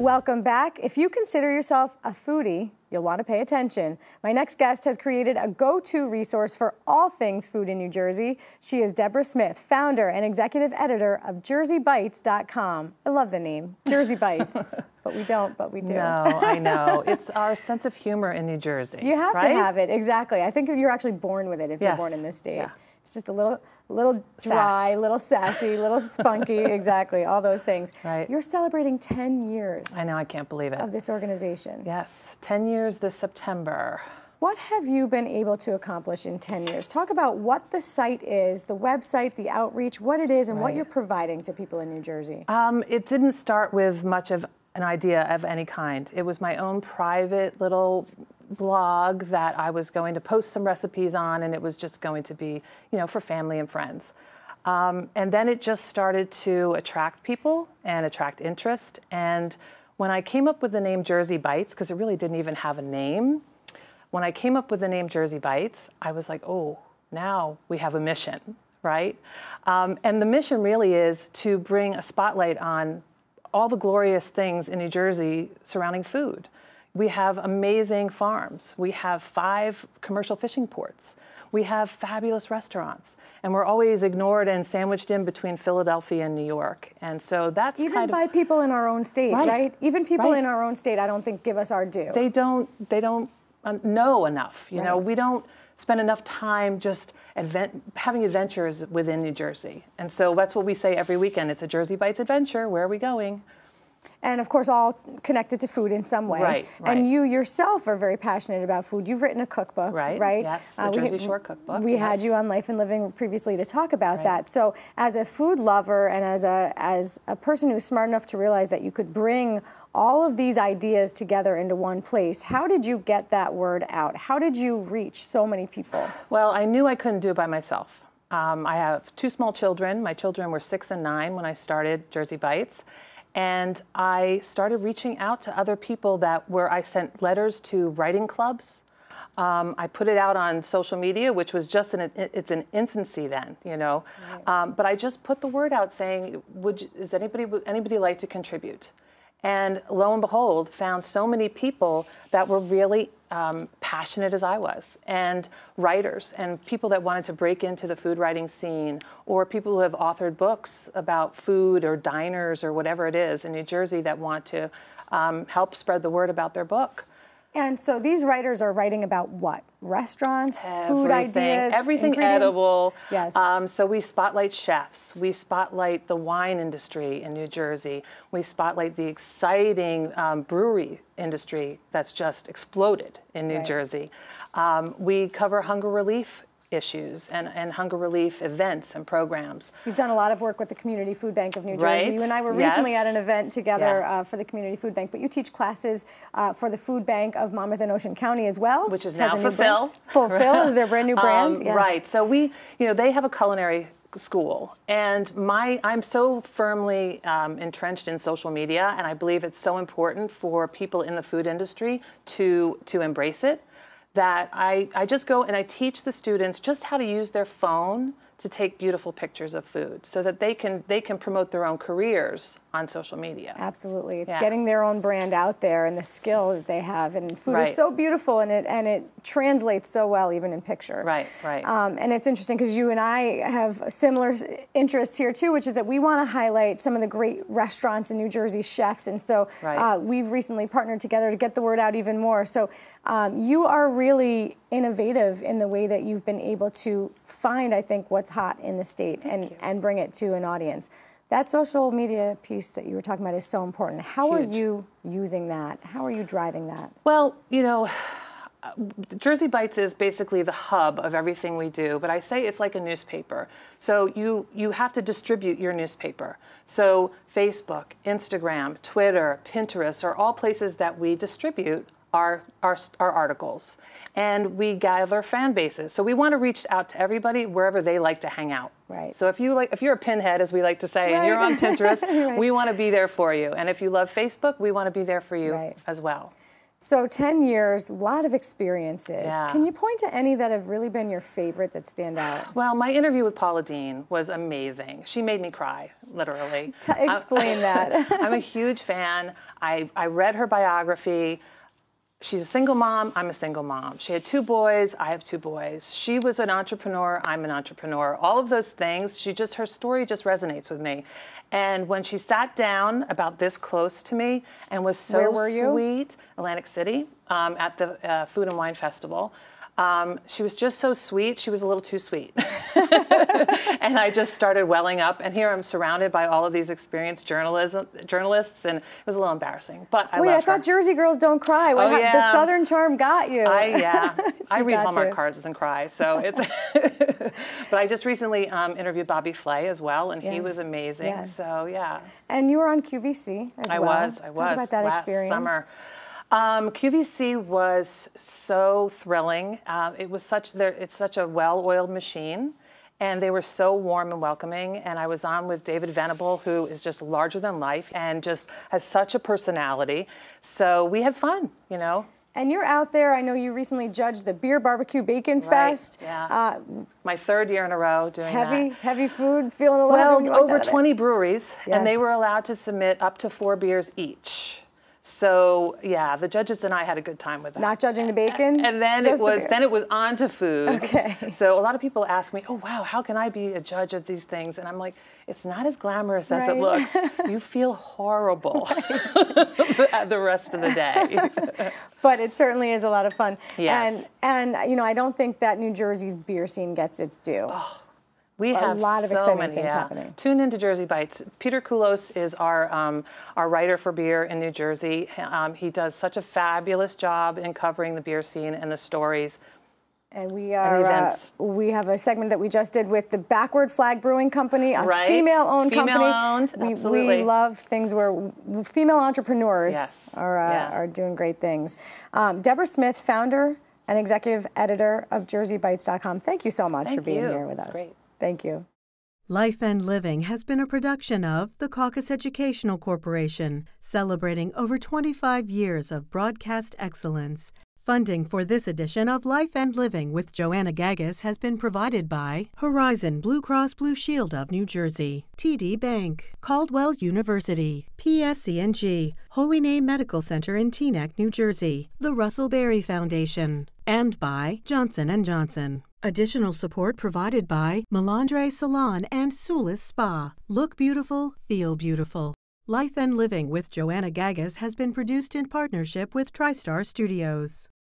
Welcome back. If you consider yourself a foodie, you'll want to pay attention. My next guest has created a go-to resource for all things food in New Jersey. She is Deborah Smith, founder and executive editor of JerseyBites.com. I love the name, Jersey Bites. But we don't, but we do. No, I know. It's our sense of humor in New Jersey. You have to have it, exactly. I think you're actually born with it if you're born in this state. Yeah. It's just a little dry, little sassy, little spunky, exactly, all those things. Right. You're celebrating 10 years. I know, I can't believe it. Of this organization. Yes, 10 years this September. What have you been able to accomplish in 10 years? Talk about what the site is, the website, the outreach, what it is, and what you're providing to people in New Jersey. It didn't start with much of an idea of any kind. It was my own private little blog that I was going to post some recipes on, and it was just going to be, you know, for family and friends. And then it just started to attract people and attract interest. And when I came up with the name Jersey Bites, because it really didn't even have a name, when I came up with the name Jersey Bites, I was like, oh, now we have a mission, right? And the mission really is to bring a spotlight on all the glorious things in New Jersey surrounding food. We have amazing farms. We have 5 commercial fishing ports. We have fabulous restaurants. And we're always ignored and sandwiched in between Philadelphia and New York. And so that's even by people in our own state, right? Even people in our own state, I don't think give us our due. They don't know enough. You know, we don't spend enough time just having adventures within New Jersey. And so that's what we say every weekend. It's a Jersey Bites adventure. Where are we going? And of course, all connected to food in some way. Right. And you yourself are very passionate about food. You've written a cookbook, right? Yes, the Jersey Shore cookbook. We had you on Life and Living previously to talk about that. So as a food lover and as a person who's smart enough to realize that you could bring all of these ideas together into one place, how did you get that word out? How did you reach so many people? Well, I knew I couldn't do it by myself. I have 2 small children. My children were 6 and 9 when I started Jersey Bites. And I started reaching out to other people where I sent letters to writing clubs. I put it out on social media, which was just it's an infancy then, you know. But I just put the word out saying, does anybody like to contribute? And lo and behold, found so many people that were really passionate as I was, and writers, and people that wanted to break into the food writing scene, or people who have authored books about food or diners or whatever it is in New Jersey that want to help spread the word about their book. And so these writers are writing about what? Restaurants, food ideas, everything edible. Yes. So we spotlight chefs. We spotlight the wine industry in New Jersey. We spotlight the exciting brewery industry that's just exploded in New Jersey. We cover hunger relief issues and hunger relief events and programs. You've done a lot of work with the Community Food Bank of New Jersey. You and I were recently at an event together for the Community Food Bank, but you teach classes for the Food Bank of Monmouth and Ocean County as well. Which is now Fulfill. Fulfill is their brand new brand. Right, so they have a culinary school, and I'm so firmly entrenched in social media, and I believe it's so important for people in the food industry to embrace it, that I just go and I teach the students just how to use their phone to take beautiful pictures of food so that they can promote their own careers on social media. Absolutely. It's getting their own brand out there and the skill that they have. And food is so beautiful, and it translates so well even in picture. Right. And it's interesting because you and I have similar interests here too, which is that we want to highlight some of the great restaurants in New Jersey, chefs. And so we've recently partnered together to get the word out even more. So you are really innovative in the way that you've been able to find, I think, what's hot in the state and bring it to an audience. That social media piece that you were talking about is so important. How are you using that? How are you driving that? Well, Jersey Bites is basically the hub of everything we do, but I say it's like a newspaper. So you have to distribute your newspaper. So Facebook, Instagram, Twitter, Pinterest are all places that we distribute our articles, and we gather fan bases. So we want to reach out to everybody wherever they like to hang out. Right. So if you're a pinhead, as we like to say, and you're on Pinterest, we want to be there for you. And if you love Facebook, we want to be there for you as well. So 10 years, a lot of experiences. Yeah. Can you point to any that have really been your favorite that stand out? Well, my interview with Paula Deen was amazing. She made me cry, literally. Explain that. I'm a huge fan. I read her biography. She's a single mom, I'm a single mom. She had 2 boys, I have 2 boys. She was an entrepreneur, I'm an entrepreneur. All of those things, her story just resonates with me. And when she sat down about this close to me and was so Where were you? sweet, Atlantic City, at the Food and Wine Festival. She was just so sweet. She was a little too sweet. And I just started welling up. And here I'm surrounded by all of these experienced journalists, and it was a little embarrassing. But I Wait, love I thought her. Jersey girls don't cry. Oh, yeah. The Southern charm got you. I read got Hallmark you. cards and cry, so it's. But I just recently interviewed Bobby Flay as well, and he was amazing. Yeah. So yeah. And you were on QVC as well. I was. Talk about that last experience. Summer. QVC was so thrilling. It's such a well-oiled machine, and they were so warm and welcoming. And I was on with David Venable, who is just larger than life and just has such a personality. So we had fun, you know. And you're out there. I know you recently judged the Beer Barbecue Bacon Fest. Yeah. My 3rd year in a row doing that. Heavy food, feeling a little. Well, over 20 breweries, and they were allowed to submit up to 4 beers each. So yeah, the judges and I had a good time with that. Not judging the bacon, and then it was on to food. Okay. So a lot of people ask me, "Oh wow, how can I be a judge of these things?" And I'm like, "It's not as glamorous as it looks. You feel horrible the rest of the day." But it certainly is a lot of fun. Yes. And you know, I don't think that New Jersey's beer scene gets its due. Oh. We have a lot of so exciting many things happening. Tune into Jersey Bites. Peter Koulos is our writer for beer in New Jersey. He does such a fabulous job in covering the beer scene and the stories. And we have a segment that we just did with the Backward Flag Brewing Company, a female-owned company. Female-owned, absolutely. We love things where female entrepreneurs are doing great things. Deborah Smith, founder and executive editor of JerseyBites.com. Thank you so much for being here with us. Great. Thank you. Life and Living has been a production of the Caucus Educational Corporation, celebrating over 25 years of broadcast excellence. Funding for this edition of Life and Living with Joanna Gagis has been provided by Horizon Blue Cross Blue Shield of New Jersey, TD Bank, Caldwell University, PSC&G, Holy Name Medical Center in Teaneck, New Jersey, the Russell Berry Foundation, and by Johnson & Johnson. Additional support provided by Melandre Salon and Sulis Spa. Look beautiful, feel beautiful. Life and Living with Joanna Gagis has been produced in partnership with TriStar Studios.